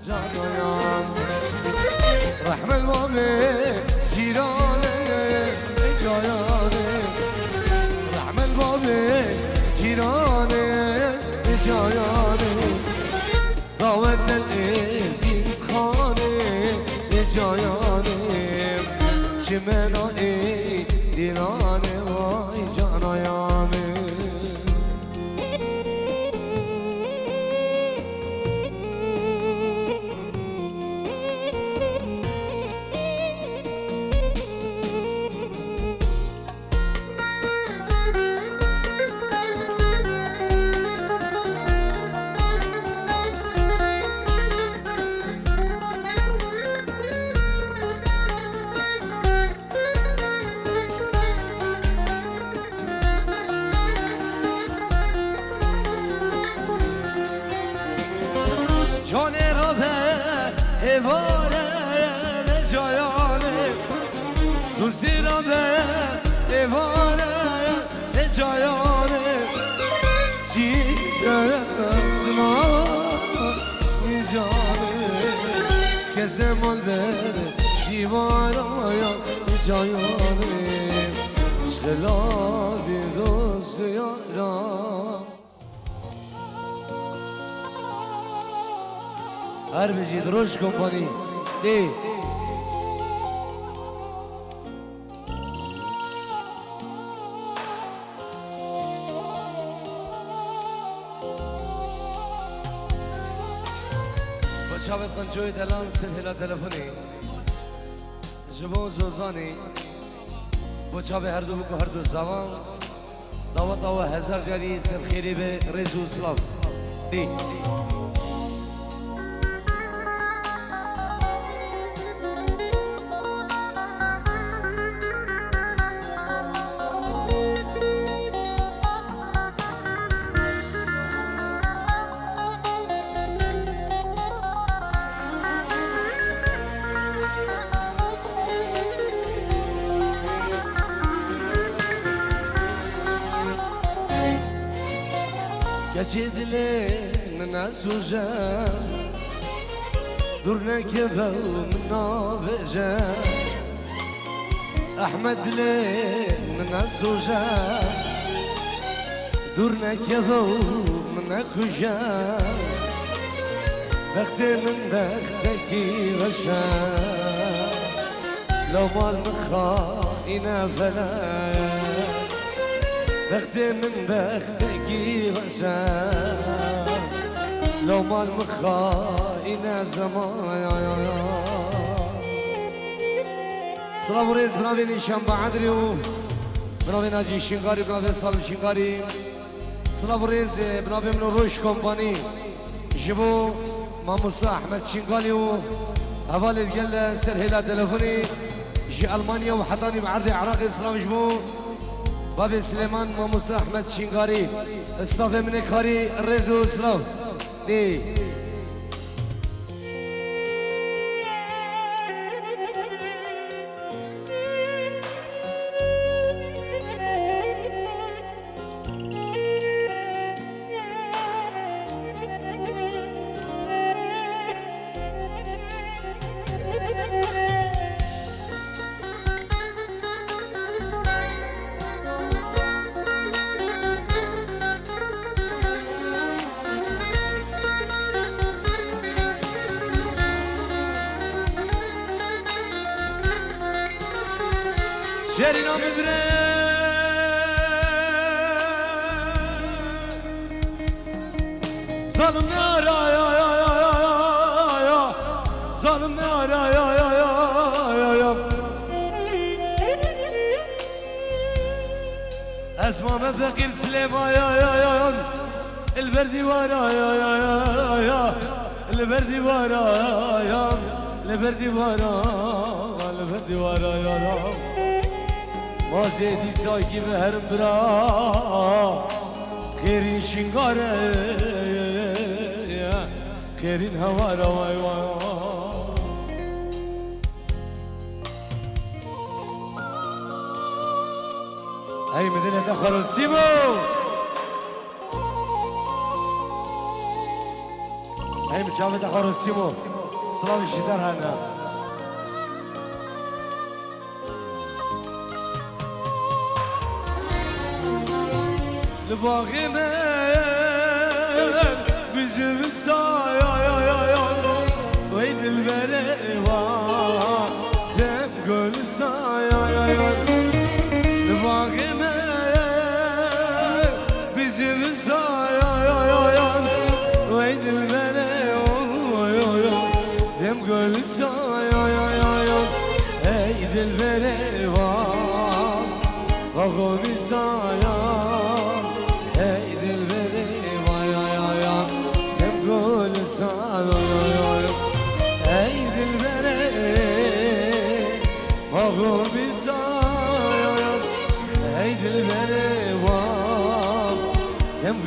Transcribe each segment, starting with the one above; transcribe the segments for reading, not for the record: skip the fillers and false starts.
جانایم رحم الباب جیرانه جایانه رحم الباب جیرانه جایانه دعوت الازین خانه جایانه چه منای دیرانه وای جانایامه جان را به هواره جایانه دوستی را به هواره جایانه سیده زمان جانه که زمان بره دیوارا جایانه شلادی دوست یارم هر بجید روش کمپانی دی بچه ها بتکن جوی دلان سلحلا تلفونی جبو زوزانی بچه ها به هر دو بکو هر دو زمان دعوت دعوه هزار جاری سر خیری به رزو اسلام دی گچه دلی من اسوجم دور نکفه و من نافجم احمد دلی من اسوجم دور نکفه و من نکجم وقت من وقتکی بشم لو مال مخائنا فلا وقت من بختكي غشام لو مال مخائنا زمان سلام وريز برافي نشان بعدريو برافي ناجي شنغاري برافي سالم شنغاري سلام وريز برافي من روش كومباني جبو ماموسا احمد شنغاليو هوالي تقل سرهلا تلفوني جي المانيا وحطاني بعرض عراقي سلام جبو بابي سليمان وموسى احمد شنغاري استاف من كاري رزو سلاف دي شيرينا مبري ظالم نارا يا يا يا يا يا ظالم نارا يا يا يا يا اسمع مفقير سليما يا يا يا البردي ورا يا يا يا يا البردي ورا يا البردي ورا البردي ورا يا ما زیدی ساکی به هر برا خیرین شنگاره خیرین هوارا وای وای ای مدینه خراسیمو هی مجاوب حرسیمو سلام شدر هنه لباغي من بزر السايا ويد البلوى تقول السايا لباغي من بزر السايا ويد البلوى تقول السايا ويد البلوى وغوب السايا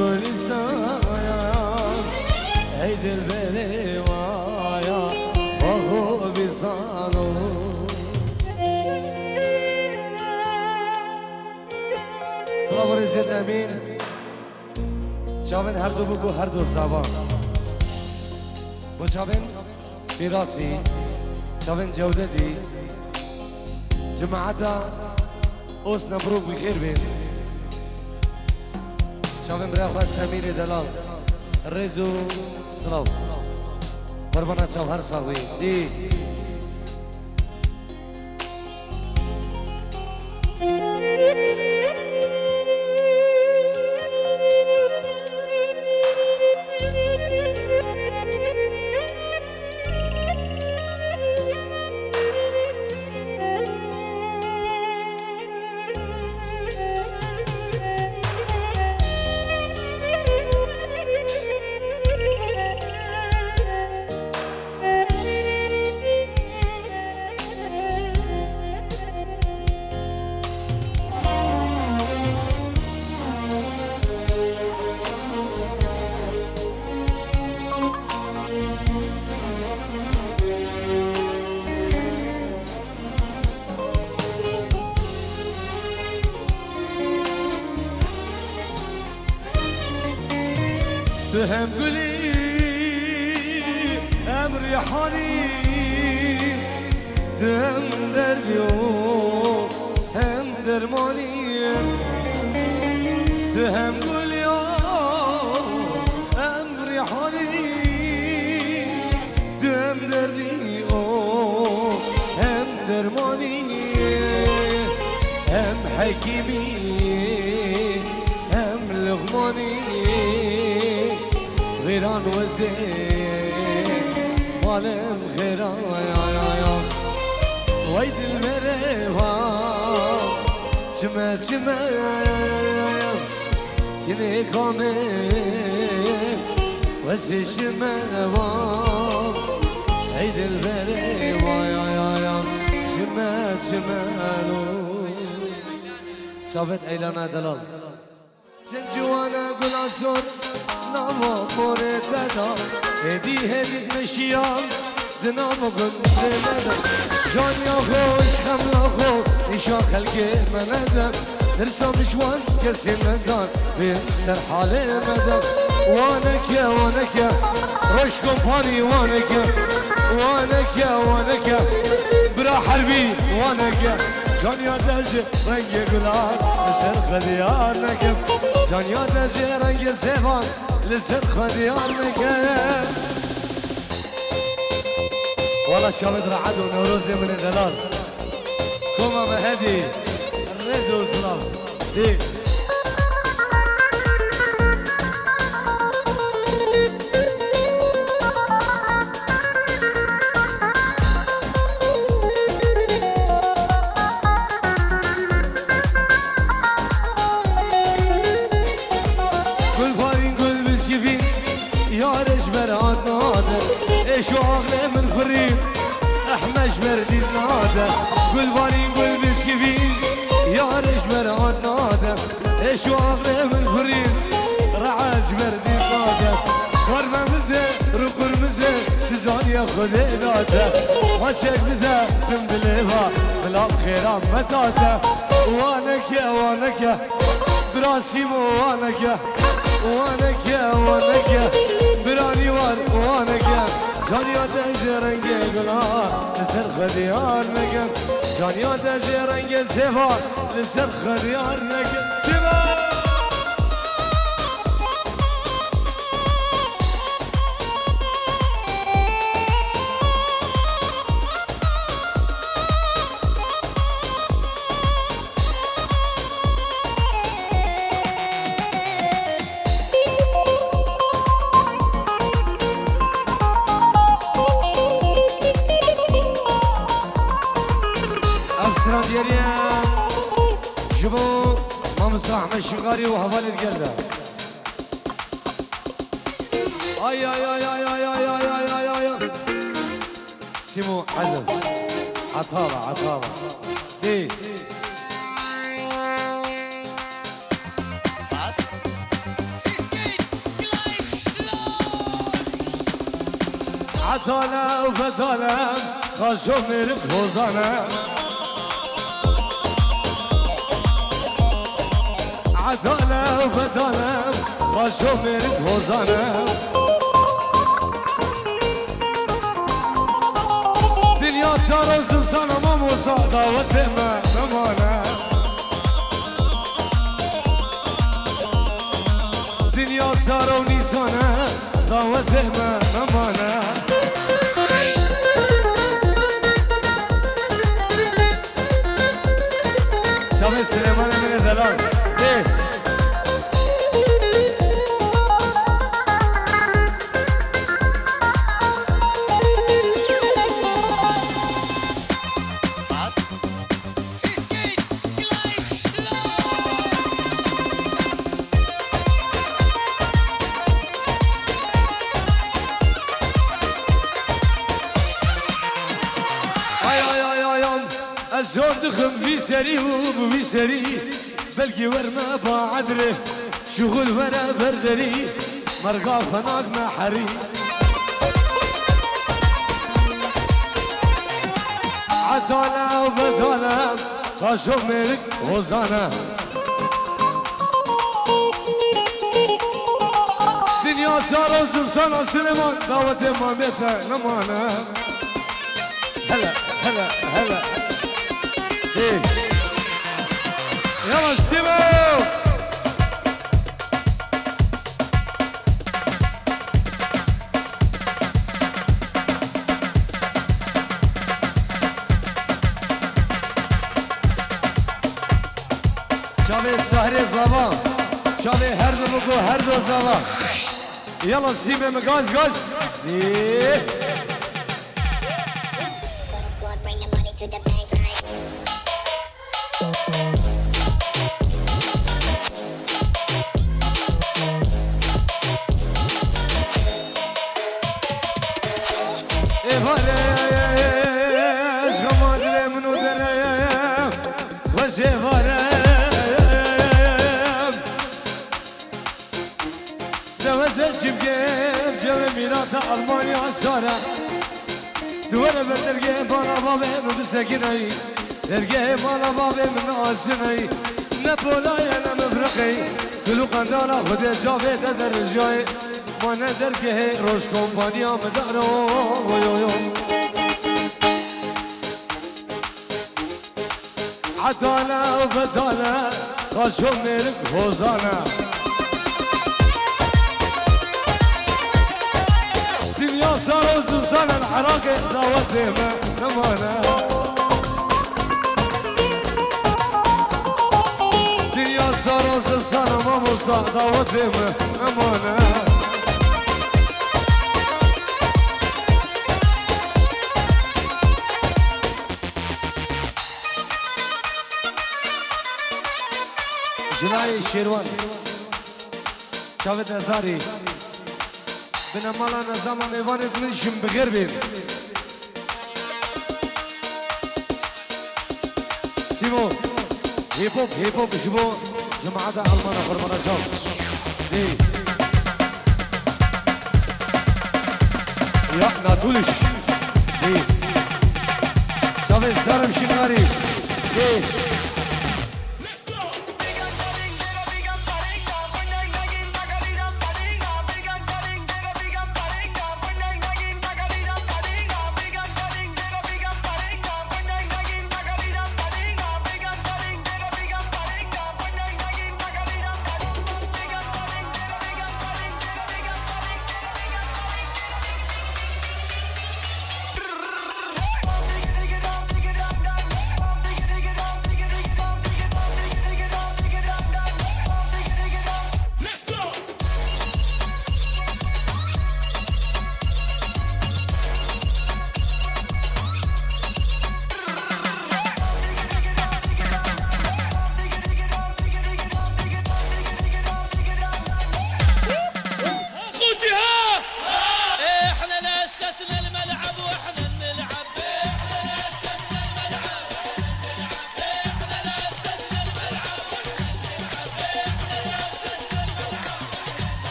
قول سايا عيد البلي وايا وهو بصانو سلام رزيد امين چاون هر دو بگو هر دو سابا و چاون فراسی چاون جوددی جماعتا اوس نبروك بخير بين شاوين برافو سمير دلال ريزو سلاو قربانا چوهر ساوي دي هم قولي هم ريحاني هم دردي هم درماني هم قولي هم ريحاني هم دردي هم درماني هم حكيمي هم لغماني غيران وزين مالم غيران ويد المريوة جمع يني كامل وزي شمع ويد المريوة جمع شافت ايلانا دلال جنجوانا قل عصور نامو مورد دادا هدي مشيان دنامو قل دادا جاني اخوش خمل اخو نشا خلقي مندم ترسم جوان كسي مزان بسر حالي مدم وانك يا روش كومباني وانك يا برا حربي وانك يا جانيا دجي رنگ گلان لسر خديار نكب جانيا دجي رنگ زيفان لسر خديار نكب والله شامد رعد ونوروزي من دلال كوما مهدي الرزو وسلام دي شو أغلى من فريق أحمش بردي نادى قل باني قل بسكفين يا رجبر عاد نادى شو أغلى من فريق رعاج بردي نادى قرب مزه ركور مزه شزان ياخذ نادى ما شك بذا من بليفا بلا خيرام متاتا وانك يا براسي مو وانك يا براني خديار وانا كان جانيا تجرنج قلا لسر خديار نكن جانيا تجرنج سفا لسر خديار نكن سفا جبو ما مصاح من شغاري وهوالي القلة اي اي اي اي اي اي اي اي اي سمو عدل عطالة عطالة دي عطالة وفتالة خاشو ميرك هوزانة عدالة وبدالة خاشو ميرك هوزانة دنيا سارة وزمسانة ما مصادة وتهمة نمانة دنيا سارة ونيسانة وتهمة نمانة شامل سليمان من الدلال زور دخم بيسري وبيسري بلقي ورمى بعدره شغل ورا بردري مرقا فناق محري عدالة وبدالة خاشو ملك غزانة دنيا سارة وزمسانة سليمان دعوة امامتها نمانة هلا هلا هلا ايه يلا السيبو شابي سهري زبا شابي هر دو بكو هر دو زبا يلا السيبو مقاز قاز ايه Almanya sara Duvara ben derge bana babem Bisekinay Derge bana babem Nasinay Ne polaya ne mefraqi Kulu qandara Khude javet der jay Ma ne derge Roş kompanya medaro Oyoyo Atala Fetala Kaşo merik hozana دنيا صار وزمسان الحراق دعوتي ما نمانا دنيا صار وزمسان ما مصطح دعوتي ما نمانا جناي شيروان شافت نزاري بنا مالا نظامان ايوانت منشم بغير بيم سيمو هيب هوب شبو جماعة المانا فرمانا شاو دي يا ناتولش دي شافي سارم شنغاري دي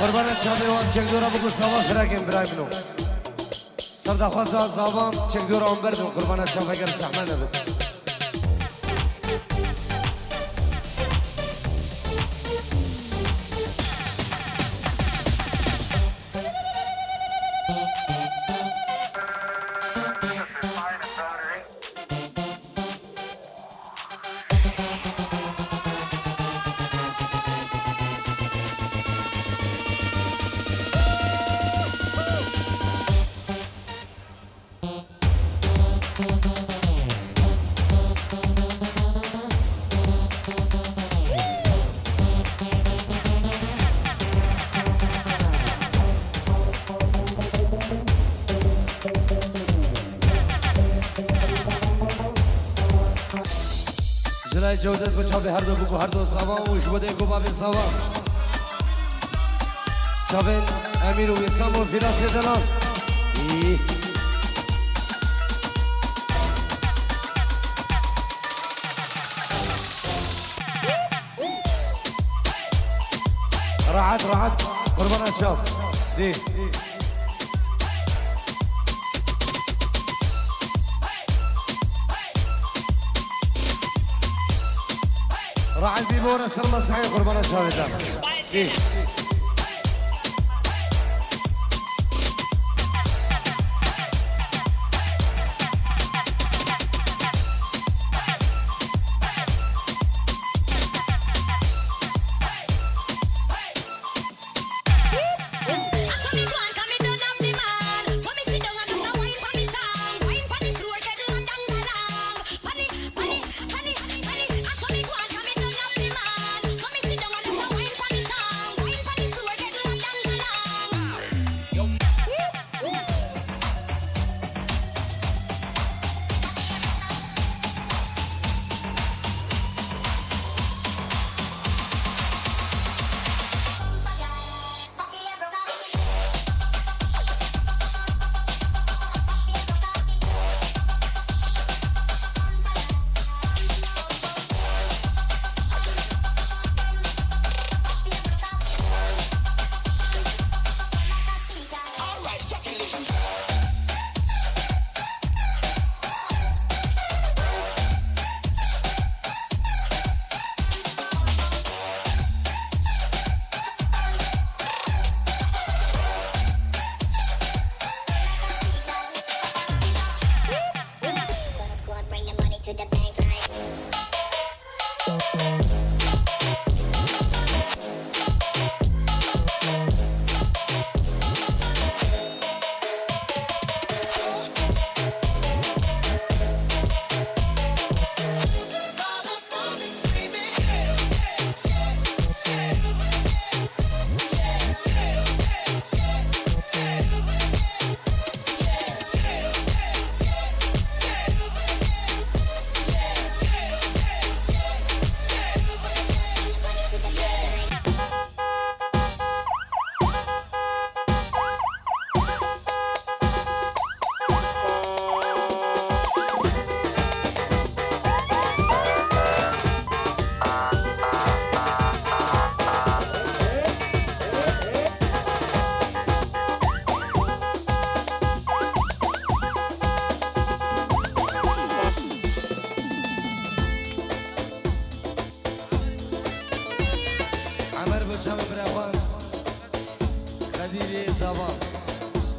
قربان چاوی وان چک دورا بگو سوا خراکیم برای منو سرده خواسته زاوان چک دورا هم بردم قربان چاوی گر سحمه نبید جلای جودت بچا به هر دو بگو هر دو سوا و شبده گو باب سوا چاوین امیر و اسلام و فراس دلان راحت راحت قربان الشاف دي راح البيبورة سلمى صحيح قربان الشاف دي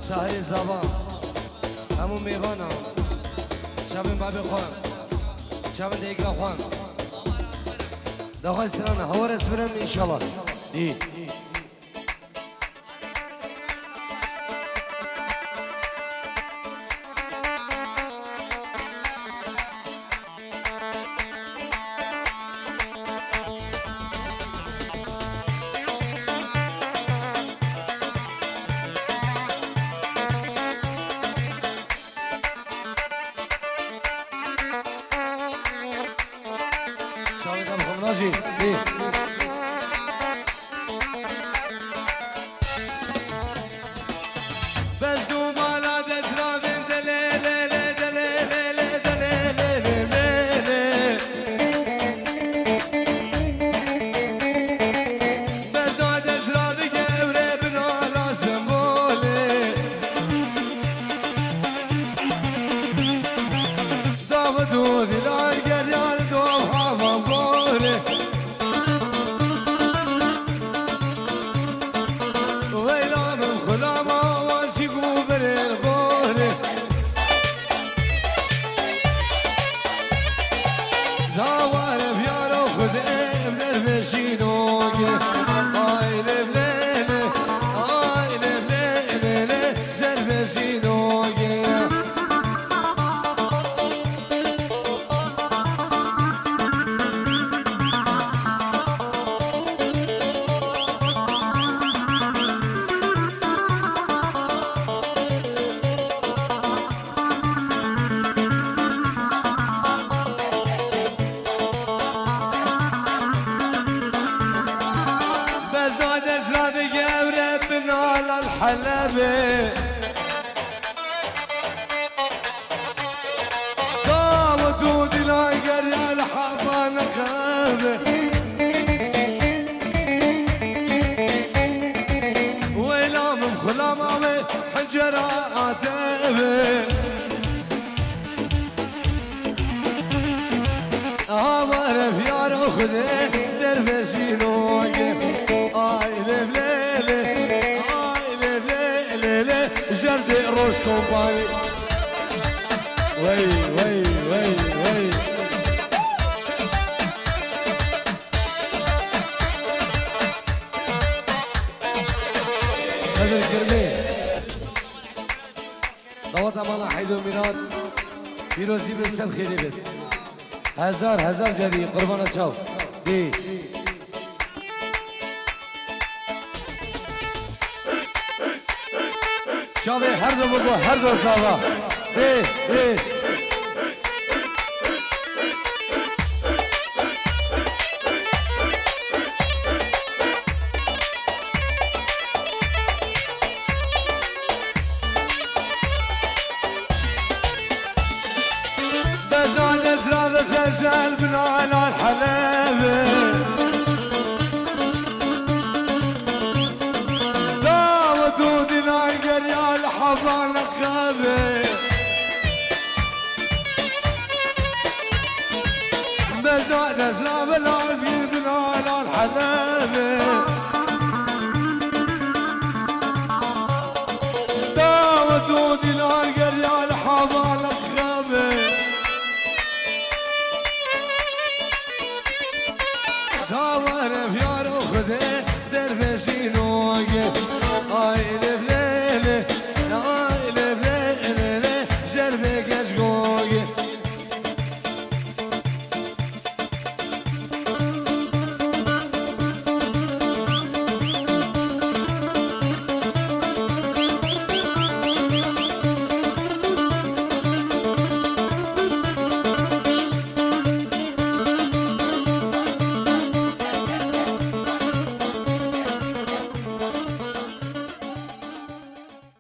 ساحل زبان همون میوان هم چابن باب خوان چابن دیگه خوان دخواه سرانه هوا رسمرم انشالله دی ناجي ايه بس دوبالا دزرابين دليلي دليلي دليلي بس دزرابي قوري الغوري زوارف يا روخ ديم درفشينوكي هاي لبليلي هاي لبليلي زرفشينوكي الحلبي داوت ودي لا يقري الحضن خابي ويلام بخلامي حجرات ابي امرف يا رخدي دربسي نوقي اي لبليلي جردي روش كومباني وي وي وي وي هذا الكرمي دوات امالا حيدو ميراد فيروزي بسل خيري بيت هزار جدي قربانا شاو دي شابه هر دو بگو هر دو ساوا بزاد اسراد تزال بنانا الحلبة حضن خابي بزاد اسلام العزيز بنال الحبابي